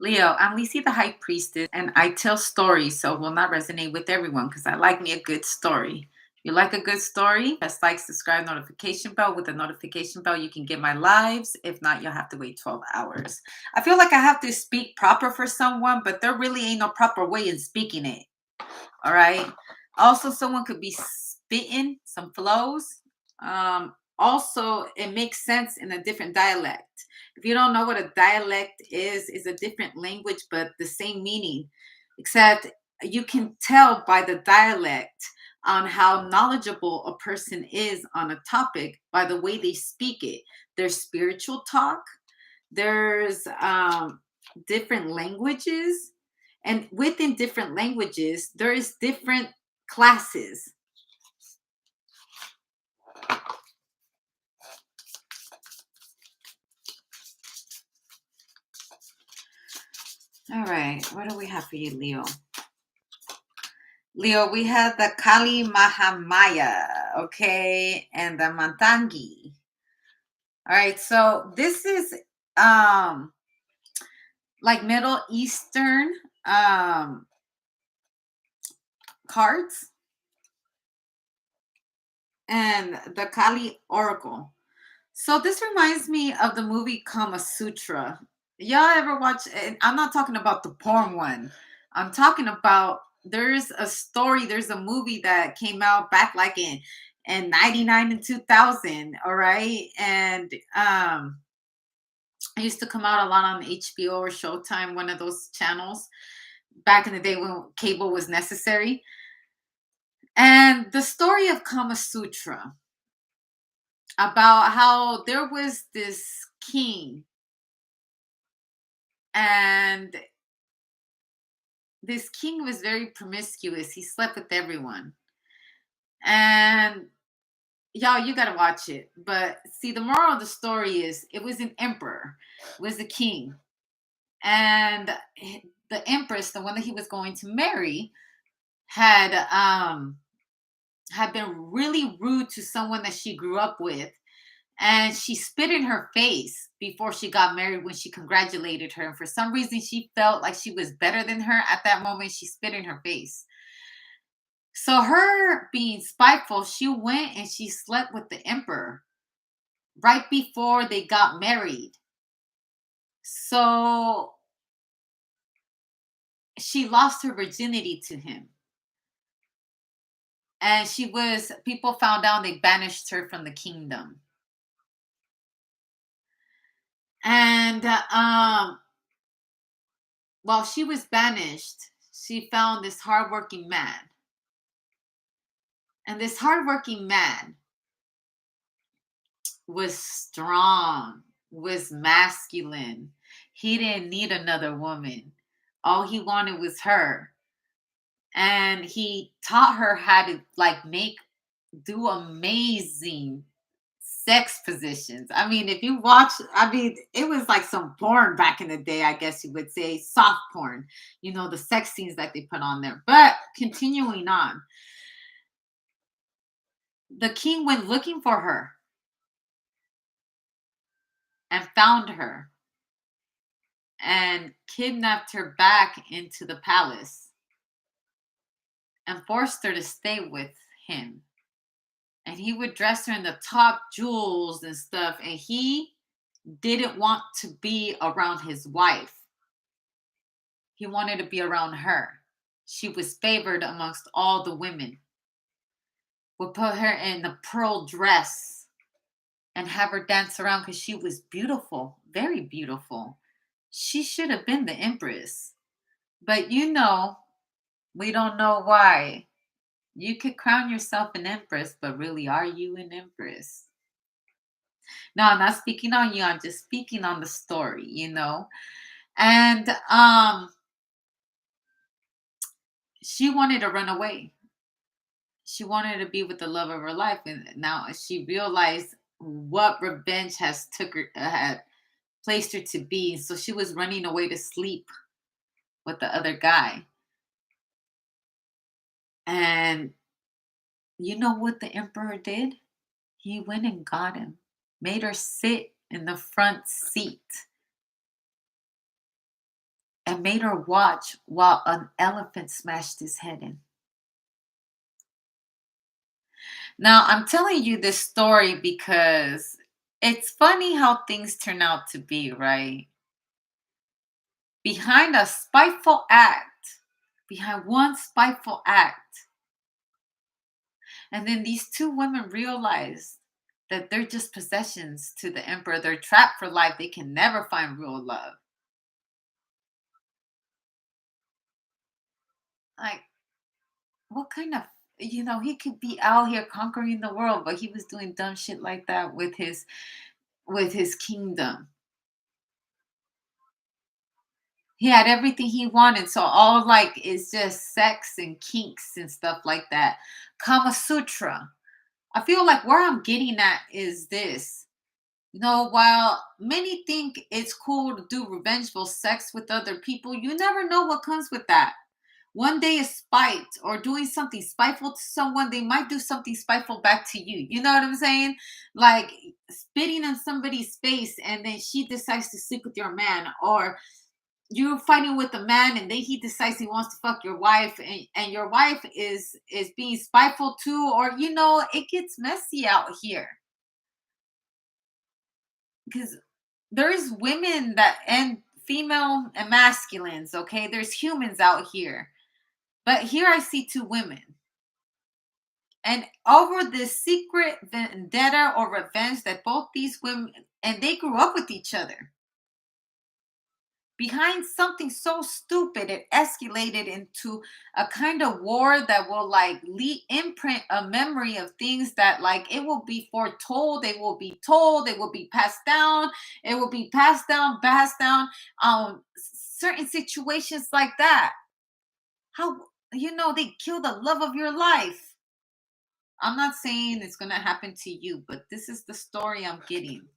Leo, I'm Lisi the High Priestess, and I tell stories, so it will not resonate with everyone because I like me a good story. If you like a good story, press like, subscribe, notification bell. With the notification bell, you can get my lives. If not, you'll have to wait 12 hours. I feel like I have to speak proper for someone, but there really ain't no proper way in speaking it. All right. Also, someone could be spitting some flows. Also, it makes sense in a different dialect. If you don't know what a dialect is a different language, but the same meaning, except you can tell by the dialect on how knowledgeable a person is on a topic by the way they speak it. There's spiritual talk, there's different languages, and within different languages there is different classes. All right, what do we have for you, Leo? Leo, we have the Kali Mahamaya, okay, and the Mantangi. All right, so this is um like Middle Eastern um cards and the Kali Oracle. So this reminds me of the movie Kama Sutra. Y'all ever watch? And I'm not talking about the porn one. I'm talking about there's a story. There's a movie that came out back like in '99 and 2000. All right, and it used to come out a lot on HBO or Showtime, one of those channels back in the day when cable was necessary. And the story of Kama Sutra, about how there was this king, and this king was very promiscuous. He slept with everyone. And y'all, you gotta watch it. But see, the moral of the story is it was an emperor, it was the king. And the empress, the one that he was going to marry, had had been really rude to someone that she grew up with, and she spit in her face before she got married when she congratulated her. And for some reason, she felt like she was better than her at that moment. She spit in her face. So, her being spiteful, she went and she slept with the emperor right before they got married. So, she lost her virginity to him. And people found out, they banished her from the kingdom. And while she was banished, she found this hardworking man. And this hardworking man was strong, was masculine. He didn't need another woman. All he wanted was her. And he taught her how to do amazing sex positions. I mean, if you watch, I mean, it was like some porn back in the day, I guess you would say, soft porn, the sex scenes that they put on there. But continuing on, the king went looking for her and found her and kidnapped her back into the palace and forced her to stay with him. And he would dress her in the top jewels and stuff. And he didn't want to be around his wife, he wanted to be around her. She was favored amongst all the women. Would put her in the pearl dress and have her dance around because she was beautiful, very beautiful. She should have been the empress. But we don't know why. You could crown yourself an empress, but really, are you an empress? No, I'm not speaking on you. I'm just speaking on the story. And she wanted to run away. She wanted to be with the love of her life, and now she realized what revenge had placed her to be. So she was running away to sleep with the other guy. And you know what the emperor did? He went and got him, made her sit in the front seat. and made her watch while an elephant smashed his head in. Now, I'm telling you this story because it's funny how things turn out to be, right? Behind a spiteful act, behind one spiteful act, and then these two women realize that they're just possessions to the emperor. They're trapped for life. They can never find real love. Like, what kind of, he could be out here conquering the world, but he was doing dumb shit like that with his kingdom. He had everything he wanted. So all like it's just sex and kinks and stuff like that. Kama Sutra. I feel like where I'm getting at is this. While many think it's cool to do revengeful sex with other people, you never know what comes with that. One day is spite or doing something spiteful to someone, they might do something spiteful back to you. You know what I'm saying? Like spitting in somebody's face and then she decides to sleep with your man, or you're fighting with a man and then he decides he wants to fuck your wife, and your wife is being spiteful too, or it gets messy out here because there's women that and female and masculines, okay? There's humans out here. But here I see two women. And over this secret vendetta or revenge that both these women, and they grew up with each other. Behind something so stupid, it escalated into a kind of war that will like imprint a memory of things that like it will be foretold, they will be told, they will be passed down, it will be passed down. Certain situations like that. How they kill the love of your life. I'm not saying it's gonna happen to you, but this is the story I'm getting.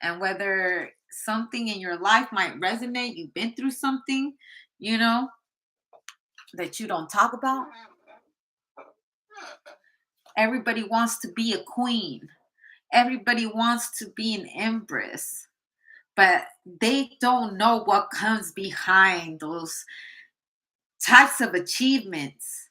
And whether something in your life might resonate, you've been through something, you know, that you don't talk about. Everybody wants to be a queen. Everybody wants to be an empress, but they don't know what comes behind those types of achievements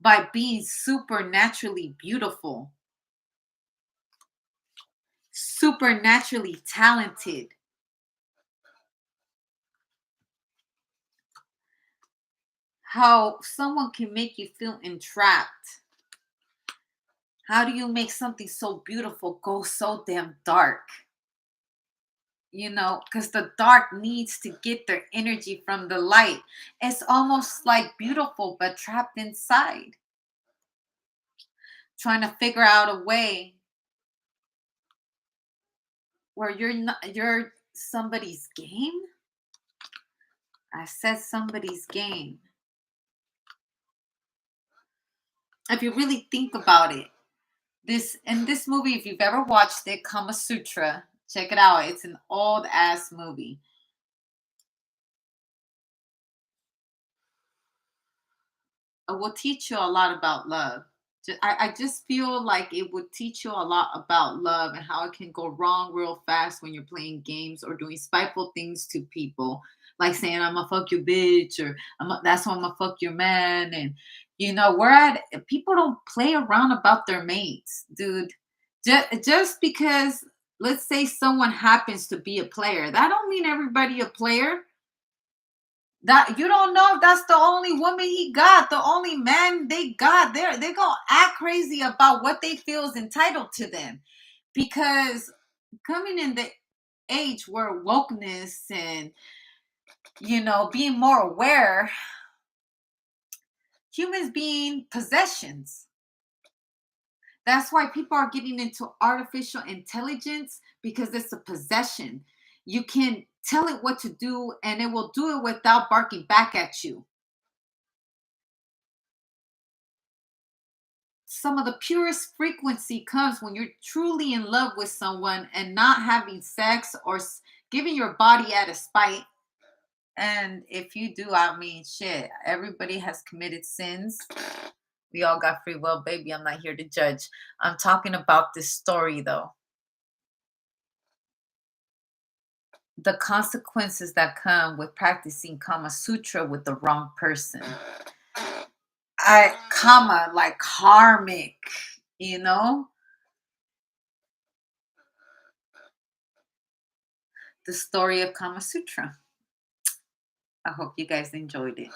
by being supernaturally beautiful, supernaturally talented. How someone can make you feel entrapped. How do you make something so beautiful go so damn dark? Because the dark needs to get their energy from the light. It's almost like beautiful, but trapped inside. Trying to figure out a way where you're somebody's game. I said somebody's game. If you really think about it, this movie, if you've ever watched it, Kama Sutra, check it out. It's an old ass movie. It will teach you a lot about love. I just feel like it would teach you a lot about love and how it can go wrong real fast when you're playing games or doing spiteful things to people, like saying "I'm gonna fuck your bitch" or "That's why I'm gonna fuck your man." And people don't play around about their mates, dude. Just because, let's say someone happens to be a player, that don't mean everybody a player. That you don't know if that's the only woman he got, the only man they got. They gonna act crazy about what they feel is entitled to them, because coming in the age where wokeness and being more aware, humans being possessions. That's why people are getting into artificial intelligence, because it's a possession. You can tell it what to do and it will do it without barking back at you. Some of the purest frequency comes when you're truly in love with someone and not having sex or giving your body out of spite. And if you do, I mean, shit, everybody has committed sins. We all got free will, baby. I'm not here to judge. I'm talking about this story, though. The consequences that come with practicing Kama Sutra with the wrong person. I Kama, like karmic, you know? The story of Kama Sutra. I hope you guys enjoyed it.